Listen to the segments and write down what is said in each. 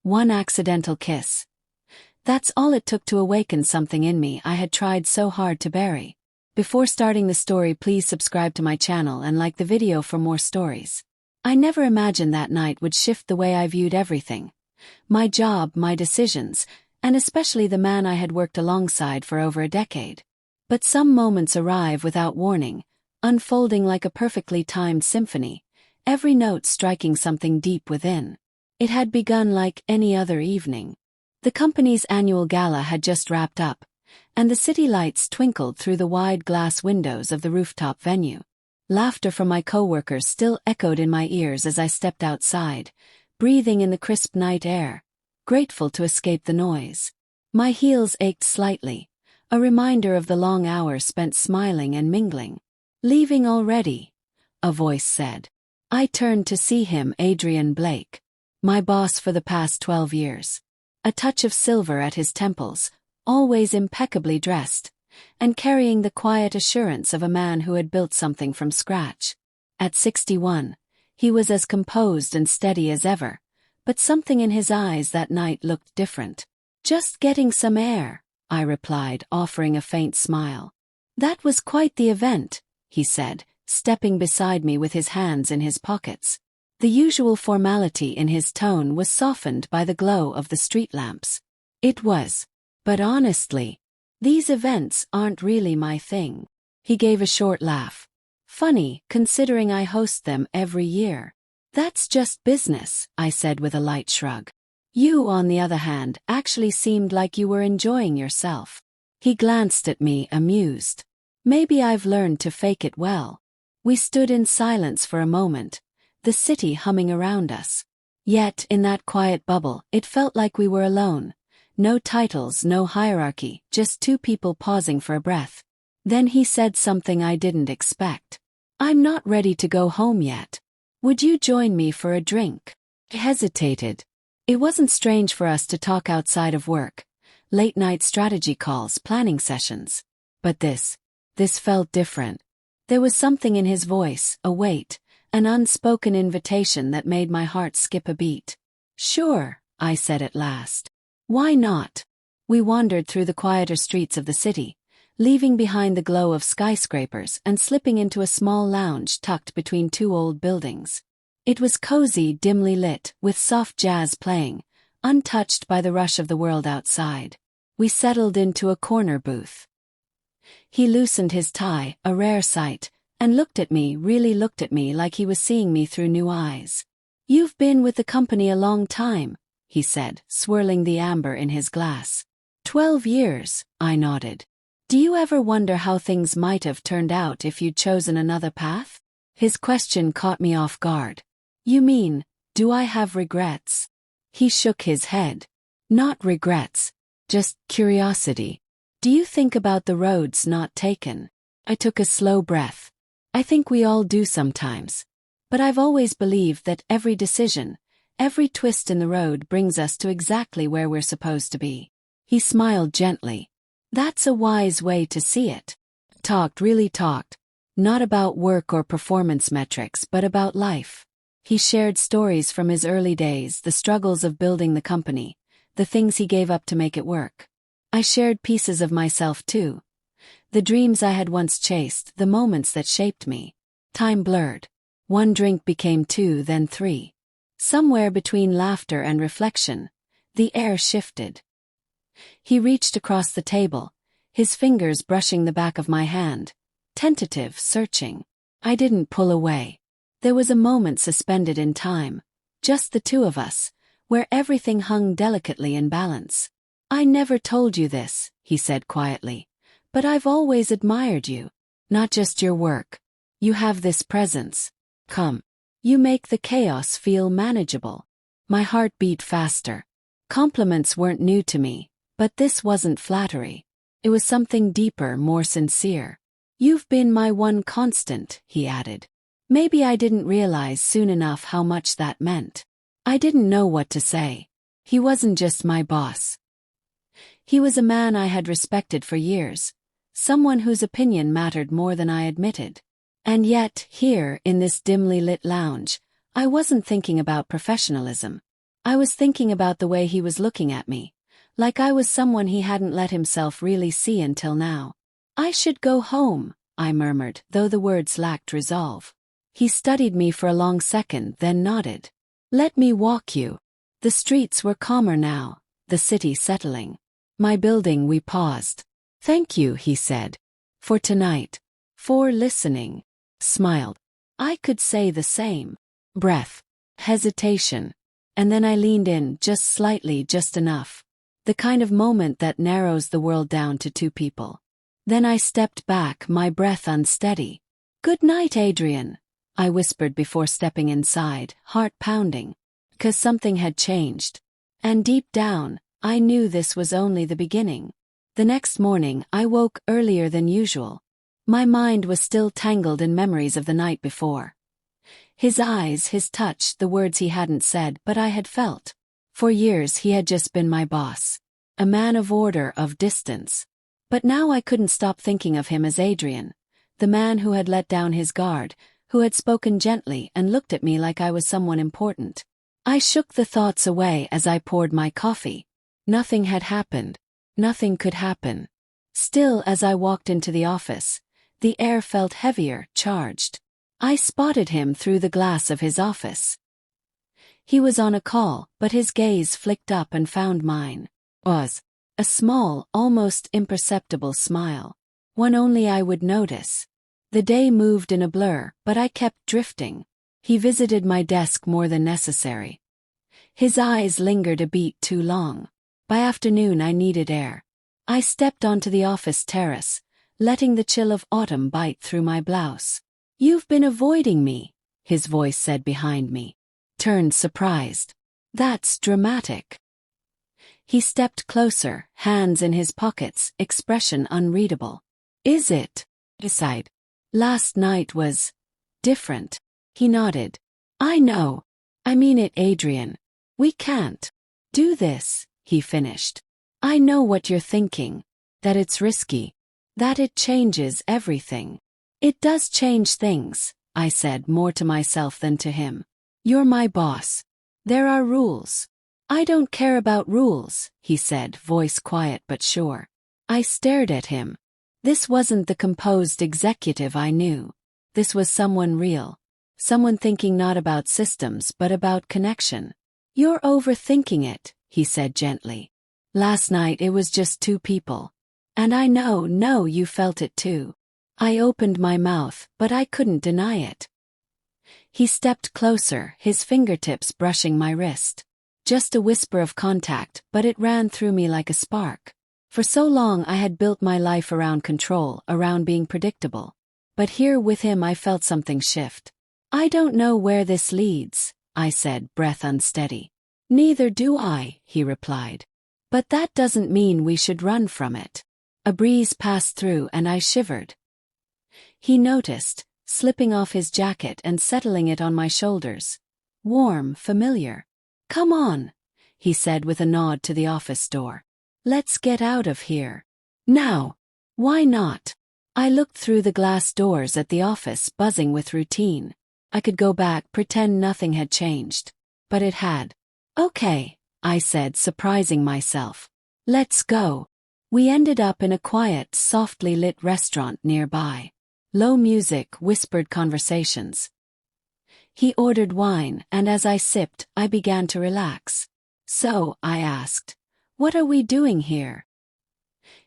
One accidental kiss. That's all it took to awaken something in me I had tried so hard to bury. Before starting the story, please subscribe to my channel and like the video for more stories. I never imagined that night would shift the way I viewed everything. My job, my decisions, and especially the man I had worked alongside for over a decade. But some moments arrive without warning, unfolding like a perfectly timed symphony, every note striking something deep within. It had begun like any other evening. The company's annual gala had just wrapped up, and the city lights twinkled through the wide glass windows of the rooftop venue. Laughter from my coworkers still echoed in my ears as I stepped outside, breathing in the crisp night air, grateful to escape the noise. My heels ached slightly, a reminder of the long hours spent smiling and mingling. "Leaving already?" a voice said. I turned to see him, Adrian Blake, my boss for the past 12 years. A touch of silver at his temples, always impeccably dressed, and carrying the quiet assurance of a man who had built something from scratch. At 61, he was as composed and steady as ever, but something in his eyes that night looked different. "Just getting some air," I replied, offering a faint smile. "That was quite the event," he said, stepping beside me with his hands in his pockets. The usual formality in his tone was softened by the glow of the street lamps. "It was. But honestly, these events aren't really my thing." He gave a short laugh. "Funny, considering I host them every year." "That's just business," I said with a light shrug. "You, on the other hand, actually seemed like you were enjoying yourself." He glanced at me, amused. "Maybe I've learned to fake it well." We stood in silence for a moment, the city humming around us. Yet, in that quiet bubble, it felt like we were alone. No titles, no hierarchy, just two people pausing for a breath. Then he said something I didn't expect. "I'm not ready to go home yet. Would you join me for a drink?" I hesitated. It wasn't strange for us to talk outside of work, late-night strategy calls, planning sessions. But this felt different. There was something in his voice, a weight, an unspoken invitation that made my heart skip a beat. "Sure," I said at last. "Why not?" We wandered through the quieter streets of the city, leaving behind the glow of skyscrapers and slipping into a small lounge tucked between two old buildings. It was cozy, dimly lit, with soft jazz playing, untouched by the rush of the world outside. We settled into a corner booth. He loosened his tie, a rare sight, and looked at me, really looked at me like he was seeing me through new eyes. "You've been with the company a long time," he said, swirling the amber in his glass. 12 years, I nodded. "Do you ever wonder how things might have turned out if you'd chosen another path?" His question caught me off guard. "You mean, do I have regrets?" He shook his head. "Not regrets, just curiosity. Do you think about the roads not taken?" I took a slow breath. I think we all do sometimes. But I've always believed that every decision, every twist in the road brings us to exactly where we're supposed to be. He smiled gently. "That's a wise way to see it." Really talked. Not about work or performance metrics, but about life. He shared stories from his early days, the struggles of building the company, the things he gave up to make it work. I shared pieces of myself too. The dreams I had once chased, the moments that shaped me. Time blurred. One drink became 2, then 3. Somewhere between laughter and reflection, the air shifted. He reached across the table, his fingers brushing the back of my hand, tentative, searching. I didn't pull away. There was a moment suspended in time, just the two of us, where everything hung delicately in balance. "I never told you this," he said quietly, "but I've always admired you. Not just your work. You have this presence. Come. You make the chaos feel manageable." My heart beat faster. Compliments weren't new to me, but this wasn't flattery. It was something deeper, more sincere. "You've been my one constant," he added. Maybe I didn't realize soon enough how much that meant. I didn't know what to say. He wasn't just my boss. He was a man I had respected for years, someone whose opinion mattered more than I admitted. And yet, here, in this dimly lit lounge, I wasn't thinking about professionalism. I was thinking about the way he was looking at me, like I was someone he hadn't let himself really see until now. I should go home, I murmured, though the words lacked resolve. He studied me for a long second, then nodded. Let me walk you. The streets were calmer now, the city settling. My building. We paused. Thank you, he said. For tonight. For listening. Smiled. I could say the same. Breath. Hesitation. And then I leaned in, just slightly, just enough. The kind of moment that narrows the world down to two people. Then I stepped back, my breath unsteady. Good night, Adrian, I whispered before stepping inside, heart pounding. 'Cause something had changed. And deep down, I knew this was only the beginning. The next morning, I woke earlier than usual. My mind was still tangled in memories of the night before. His eyes, his touch, the words he hadn't said but I had felt. For years he had just been my boss. A man of order, of distance. But now I couldn't stop thinking of him as Adrian, the man who had let down his guard, who had spoken gently and looked at me like I was someone important. I shook the thoughts away as I poured my coffee. Nothing had happened. Nothing could happen. Still, as I walked into the office, the air felt heavier, charged. I spotted him through the glass of his office. He was on a call, but his gaze flicked up and found mine. Was a small, almost imperceptible smile. One only I would notice. The day moved in a blur, but I kept drifting. He visited my desk more than necessary. His eyes lingered a beat too long. By afternoon I needed air. I stepped onto the office terrace, letting the chill of autumn bite through my blouse. You've been avoiding me, his voice said behind me. Turned surprised. That's dramatic. He stepped closer, hands in his pockets, expression unreadable. Is it? I sighed. Last night was different. He nodded. I know. I mean it, Adrian. We can't do this, he finished. I know what you're thinking. That it's risky. That it changes everything. It does change things, I said, more to myself than to him. You're my boss. There are rules. I don't care about rules, he said, voice quiet but sure. I stared at him. This wasn't the composed executive I knew. This was someone real. Someone thinking not about systems but about connection. You're overthinking it, he said gently. Last night it was just two people. And I know you felt it too. I opened my mouth, but I couldn't deny it. He stepped closer, his fingertips brushing my wrist. Just a whisper of contact, but it ran through me like a spark. For so long I had built my life around control, around being predictable. But here with him I felt something shift. I don't know where this leads, I said, breath unsteady. Neither do I, he replied. But that doesn't mean we should run from it. A breeze passed through and I shivered. He noticed, slipping off his jacket and settling it on my shoulders. Warm, familiar. Come on, he said with a nod to the office door. Let's get out of here. Now. Why not? I looked through the glass doors at the office, buzzing with routine. I could go back, pretend nothing had changed. But it had. Okay, I said, surprising myself. Let's go. We ended up in a quiet, softly lit restaurant nearby. Low music, whispered conversations. He ordered wine, and as I sipped, I began to relax. So, I asked, what are we doing here?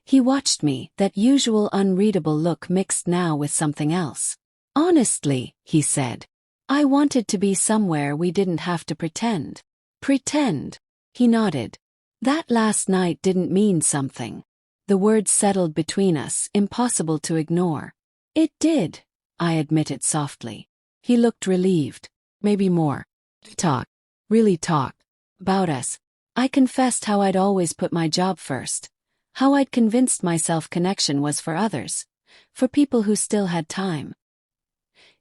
He watched me, that usual unreadable look mixed now with something else. Honestly, he said, I wanted to be somewhere we didn't have to pretend. Pretend? He nodded. That last night didn't mean something. The words settled between us, impossible to ignore. It did, I admitted softly. He looked relieved. Maybe more. Talk. Really talk. About us. I confessed how I'd always put my job first. How I'd convinced myself connection was for others. For people who still had time.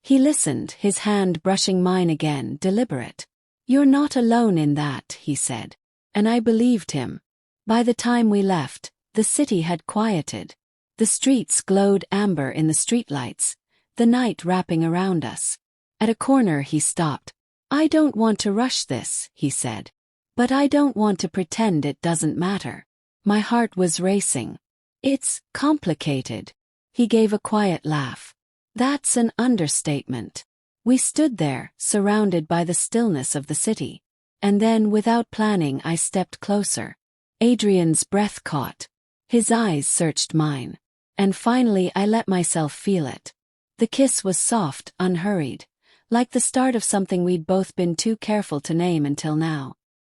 He listened, his hand brushing mine again, deliberate. You're not alone in that, he said. And I believed him. By the time we left, the city had quieted. The streets glowed amber in the streetlights, the night wrapping around us. At a corner he stopped. I don't want to rush this, he said. But I don't want to pretend it doesn't matter. My heart was racing. It's complicated. He gave a quiet laugh. That's an understatement. We stood there, surrounded by the stillness of the city. And then, without planning, I stepped closer. Adrian's breath caught. His eyes searched mine. And finally I let myself feel it. The kiss was soft, unhurried, like the start of something we'd both been too careful to name until now.